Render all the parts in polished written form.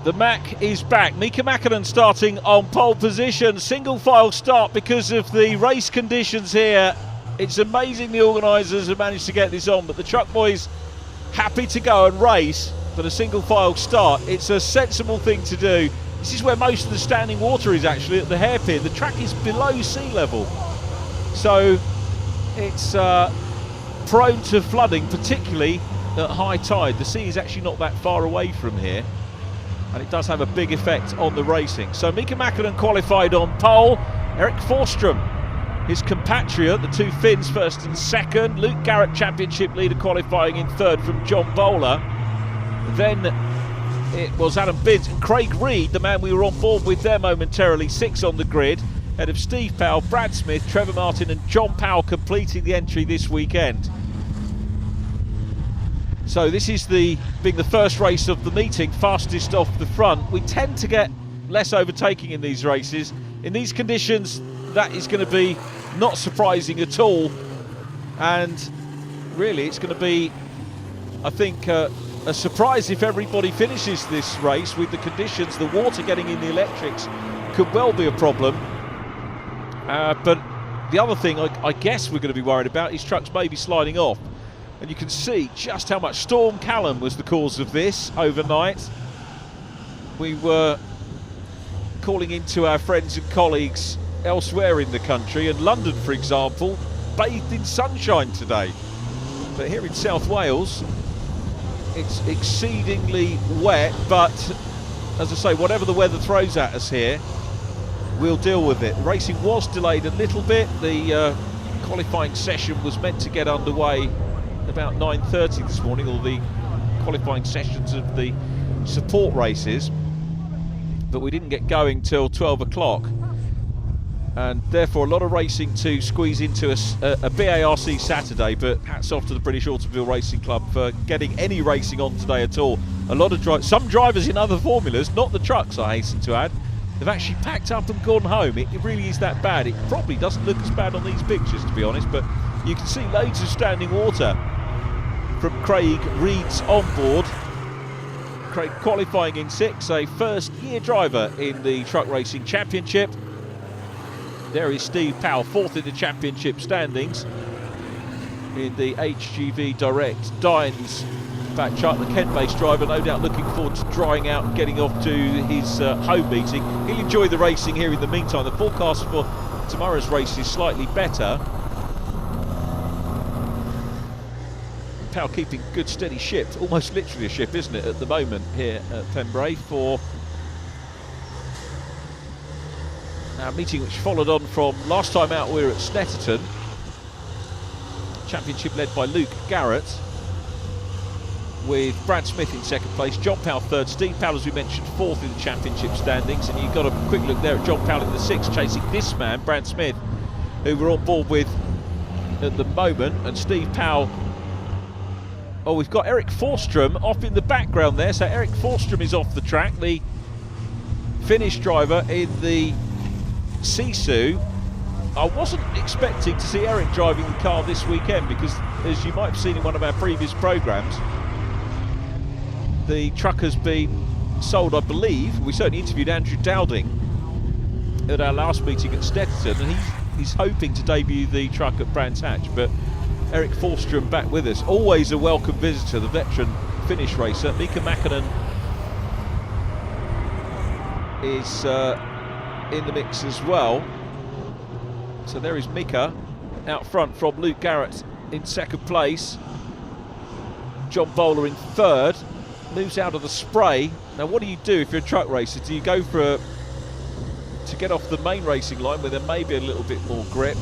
The Mac is back. Mika Mäkinen starting on pole position. Single file start because of the race conditions here. It's amazing the organisers have managed to get this on, but the truck boys happy to go and race for a single file start. It's a sensible thing to do. This is where most of the standing water is actually, at the hairpin. The track is below sea level, so it's prone to flooding, particularly at high tide. The sea is actually not that far away from here, and it does have a big effect on the racing. So Mika Mäkinen qualified on pole. Erik Forsström, his compatriot, the two Finns first and second. Luke Garrett, championship leader, qualifying in third from John Bowler. Then it was Adam Binns and Craig Reed, the man we were on board with there momentarily, 6 on the grid, ahead of Steve Powell, Brad Smith, Trevor Martin and John Powell completing the entry this weekend. So this is being the first race of the meeting, fastest off the front. We tend to get less overtaking in these races. In these conditions, that is going to be not surprising at all. And really, it's going to be, I think, a surprise if everybody finishes this race with the conditions. The water getting in the electrics could well be a problem. But the other thing I guess we're going to be worried about is trucks maybe sliding off. And you can see just how much Storm Callum was the cause of this overnight. We were calling into our friends and colleagues elsewhere in the country, and London, for example, bathed in sunshine today. But here in South Wales, it's exceedingly wet, but as I say, whatever the weather throws at us here, we'll deal with it. Racing was delayed a little bit. The qualifying session was meant to get underway about 9:30 this morning, or the qualifying sessions of the support races, but we didn't get going till 12 o'clock, and therefore a lot of racing to squeeze into a BARC Saturday. But hats off to the British Automobile Racing Club for getting any racing on today at all. A lot of some drivers in other formulas, not the trucks, I hasten to add, they've actually packed up and gone home. It really is that bad. It probably doesn't look as bad on these pictures, to be honest, but you can see loads of standing water from Craig Reed's onboard. Craig qualifying in 6th, a first-year driver in the Truck Racing Championship. There is Steve Powell, 4th in the championship standings in the HGV Direct Dines back chart. The Kent-based driver, no doubt looking forward to drying out and getting off to his home meeting. He'll enjoy the racing here in the meantime. The forecast for tomorrow's race is slightly better. Powell keeping good steady ship, almost literally a ship, isn't it, at the moment here at Pembrey for our meeting, which followed on from last time out. We were at Snetterton. Championship led by Luke Garrett, with Brad Smith in 2nd place, John Powell 3rd, Steve Powell, as we mentioned, 4th in the championship standings. And you've got a quick look there at John Powell in the 6th, chasing this man, Brad Smith, who we're on board with at the moment, and Steve Powell. Oh, we've got Erik Forsström off in the background there. So Erik Forsström is off the track, the Finnish driver in the Sisu. I wasn't expecting to see Erik driving the car this weekend because, as you might have seen in one of our previous programmes, the truck has been sold, I believe. We certainly interviewed Andrew Dowding at our last meeting at Snetterton, and he's hoping to debut the truck at Brands Hatch. But Erik Forsström back with us, always a welcome visitor, the veteran Finnish racer. Mika Mäkinen is in the mix as well. So there is Mika out front from Luke Garrett in 2nd place. John Bowler in 3rd, moves out of the spray. Now what do you do if you're a truck racer? Do you go for to get off the main racing line where there may be a little bit more grip?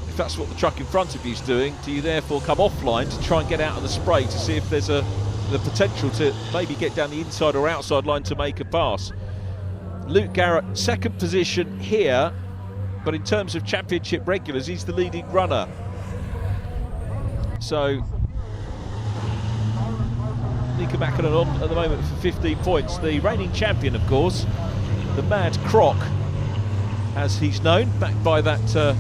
If that's what the truck in front of you is doing, do you therefore come offline to try and get out of the spray to see if there's the potential to maybe get down the inside or outside line to make a pass? Luke Garrett, 2nd position here, but in terms of championship regulars, he's the leading runner. So Mika Mäkinen on at the moment for 15 points. The reigning champion, of course, the Mad Croc, as he's known, backed by that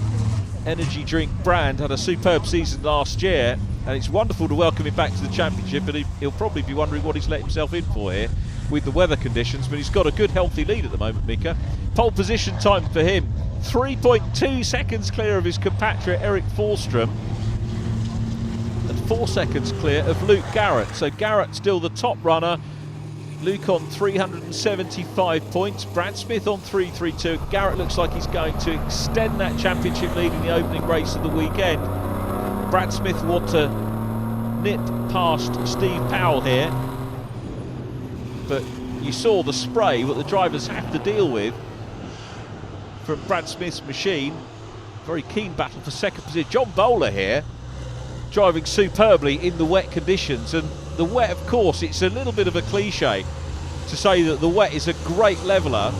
energy drink brand, had a superb season last year. and it's wonderful to welcome him back to the championship, but he'll probably be wondering what he's let himself in for here with the weather conditions, but he's got a good healthy lead at the moment, Mika. Pole position time for him, 3.2 seconds clear of his compatriot Eric Forstrom, and 4 seconds clear of Luke Garrett. So Garrett still the top runner, Luke on 375 points, Brad Smith on 332. Garrett looks like he's going to extend that championship lead in the opening race of the weekend. Brad Smith want to nip past Steve Powell here, but you saw the spray what the drivers have to deal with from Brad Smith's machine. Very keen battle for second position. John Bowler here driving superbly in the wet conditions, and the wet, of course, it's a little bit of a cliche to say that the wet is a great leveller,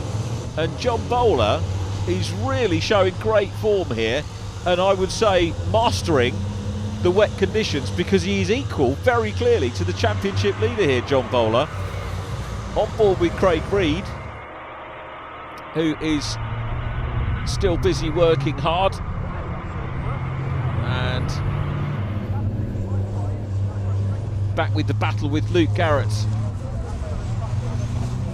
and John Bowler is really showing great form here, and I would say mastering the wet conditions, because he is equal very clearly to the championship leader here, John Bowler. On board with Craig Reed, who is still busy working hard, and back with the battle with Luke Garrett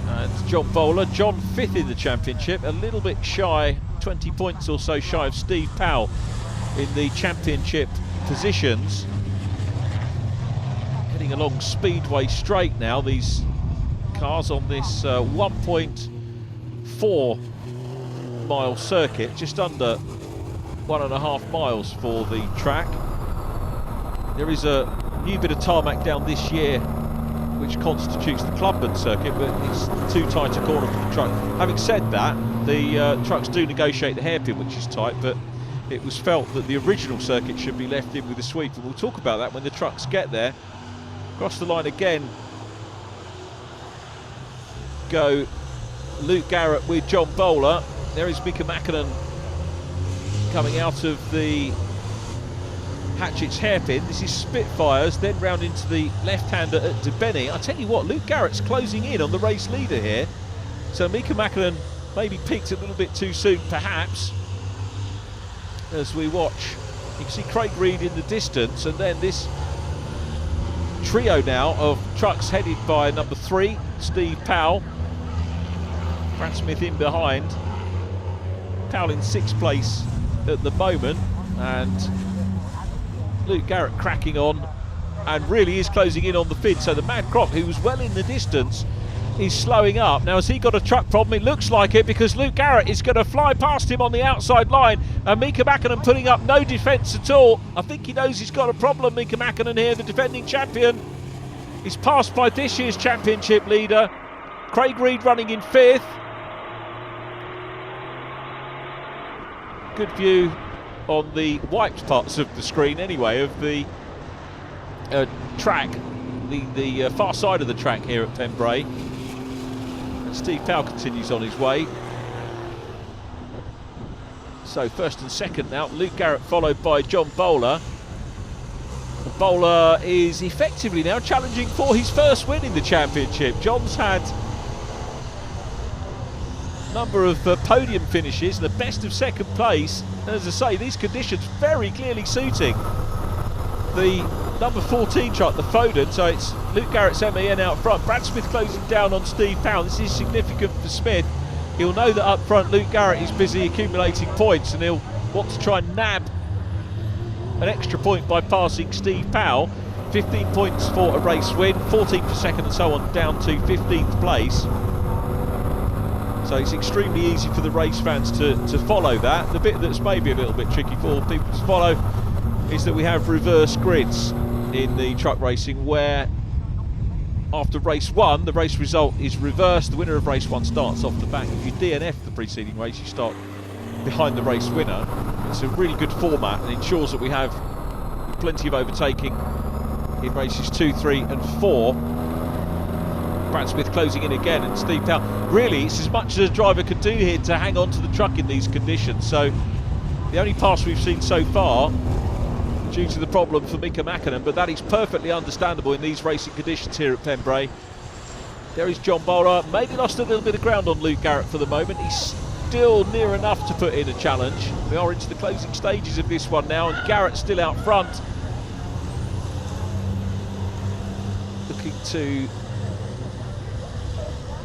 and John Bowler. John 5th in the championship, a little bit shy, 20 points or so shy of Steve Powell in the championship positions. Heading along Speedway Straight now, these cars on this 1.4 mile circuit, just under 1.5 miles for the track. There is a new bit of tarmac down this year which constitutes the Clubman circuit, but it's too tight a corner for the truck. Having said that, the trucks do negotiate the hairpin, which is tight, but it was felt that the original circuit should be left in with a sweep, and we'll talk about that when the trucks get there. Across the line again go Luke Garrett with John Bowler. There is Mika Mäkinen coming out of the Hatchett's hairpin. This is Spitfires, then round into the left-hander at DeBenny. I tell you what, Luke Garrett's closing in on the race leader here, so Mika Mäkinen maybe peaked a little bit too soon perhaps. As we watch, you can see Craig Reed in the distance, and then this trio now of trucks headed by number 3, Steve Powell. Brad Smith in behind. Powell in 6th place at the moment, and Luke Garrett cracking on and really is closing in on the Finn. So the Mad Crop, who was well in the distance, is slowing up. Now, has he got a truck problem? It looks like it, because Luke Garrett is going to fly past him on the outside line, and Mika Mäkinen putting up no defence at all. I think he knows he's got a problem, Mika Mäkinen here, the defending champion. He's passed by this year's championship leader, Craig Reed, running in 5th. Good view on the wiped parts of the screen anyway of the track, the far side of the track here at Pembrey. And Steve Powell continues on his way. So 1st and 2nd now, Luke Garrett followed by John Bowler. Bowler is effectively now challenging for his first win in the championship. John's had a number of podium finishes and the best of 2nd place. And as I say, these conditions very clearly suiting the number 14 truck, the Foden. So it's Luke Garrett's MEN out front. Brad Smith closing down on Steve Powell. This is significant for Smith. He'll know that up front Luke Garrett is busy accumulating points, and he'll want to try and nab an extra point by passing Steve Powell. 15 points for a race win, 14 for 2nd and so on, down to 15th place. So it's extremely easy for the race fans to follow that. The bit that's maybe a little bit tricky for people to follow is that we have reverse grids in the truck racing, where after race 1 the race result is reversed. The winner of race 1 starts off the back. If you DNF the preceding race, you start behind the race winner. It's a really good format and ensures that we have plenty of overtaking in races 2, 3 and 4. Brad Smith closing in again, and Steve Powell. Really, it's as much as a driver could do here to hang on to the truck in these conditions. So the only pass we've seen so far due to the problem for Mika Mäkinen, but that is perfectly understandable in these racing conditions here at Pembrey. There is John Bowler. Maybe lost a little bit of ground on Luke Garrett for the moment. He's still near enough to put in a challenge. We are into the closing stages of this one now, and Garrett still out front. looking to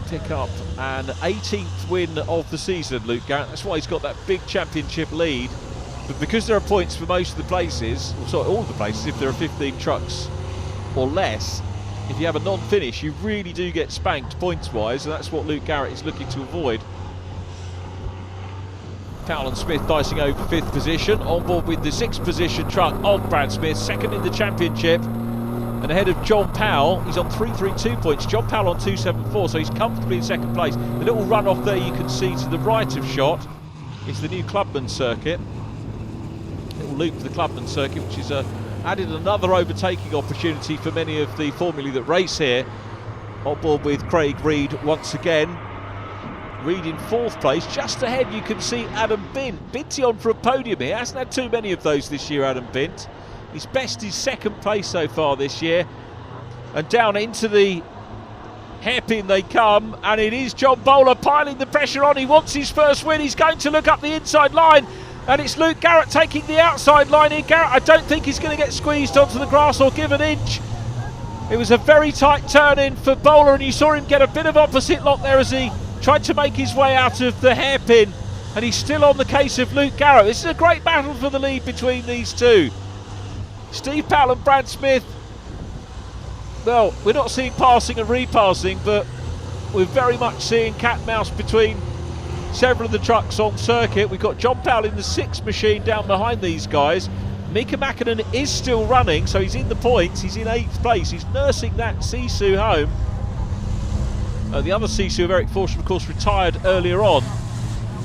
pick up an 18th win of the season, Luke Garrett. That's why he's got that big championship lead. But because there are points for most of the places, or sorry, all of the places, if there are 15 trucks or less, if you have a non-finish, you really do get spanked points-wise, and that's what Luke Garrett is looking to avoid. Powell and Smith dicing over 5th position, on board with the 6th position truck of Brad Smith, second in the championship, and ahead of John Powell. He's on 332 points, John Powell on 274, so he's comfortably in second place. The little run-off there you can see to the right of shot is the new Clubman circuit. Little loop to the Clubman circuit, which is added another overtaking opportunity for many of the formulae that race here. On board with Craig Reed once again. Reed in 4th place. Just ahead you can see Adam Bint. Binty on for a podium here. Hasn't had too many of those this year, Adam Bint. His best is 2nd place so far this year. And down into the hairpin they come, and it is John Bowler piling the pressure on. He wants his first win. He's going to look up the inside line, and it's Luke Garrett taking the outside line here. Garrett, I don't think he's going to get squeezed onto the grass or give an inch. It was a very tight turn in for Bowler, and you saw him get a bit of opposite lock there as he tried to make his way out of the hairpin, and he's still on the case of Luke Garrett. This is a great battle for the lead between these two. Steve Powell and Brad Smith, well, we're not seeing passing and repassing, but we're very much seeing cat and mouse between several of the trucks on circuit. We've got John Powell in the 6th machine down behind these guys. Mika Mäkinen is still running, so he's in the points. He's in 8th place. He's nursing that Sisu home. The other Sisu, Eric Forsham, of course, retired earlier on.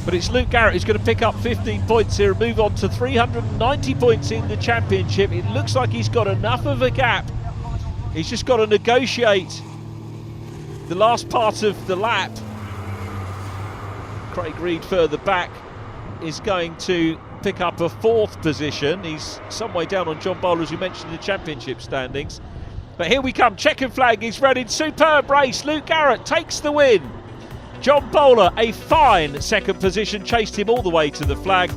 But it's Luke Garrett who's going to pick up 15 points here and move on to 390 points in the championship. It looks like he's got enough of a gap. He's just got to negotiate the last part of the lap. Craig Reed further back is going to pick up a 4th position. He's some way down on John Bowler, as we mentioned, in the championship standings. But here we come, checkered flag is ready. Superb race. Luke Garrett takes the win. John Bowler, a fine 2nd position, chased him all the way to the flag.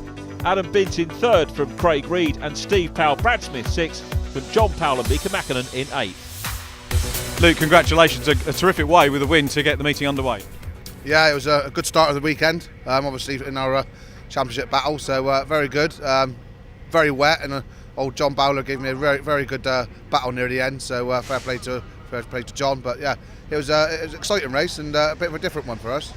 Adam Bint in 3rd from Craig Reed, and Steve Powell, Brad Smith 6th from John Powell and Mika Mäkinen in 8th. Luke, congratulations, a terrific way with a win to get the meeting underway. Yeah, it was a good start of the weekend, obviously in our championship battle, so very good, very wet, and old John Bowler gave me a very, very good battle near the end, so fair play to John. But yeah, it was an exciting race and a bit of a different one for us.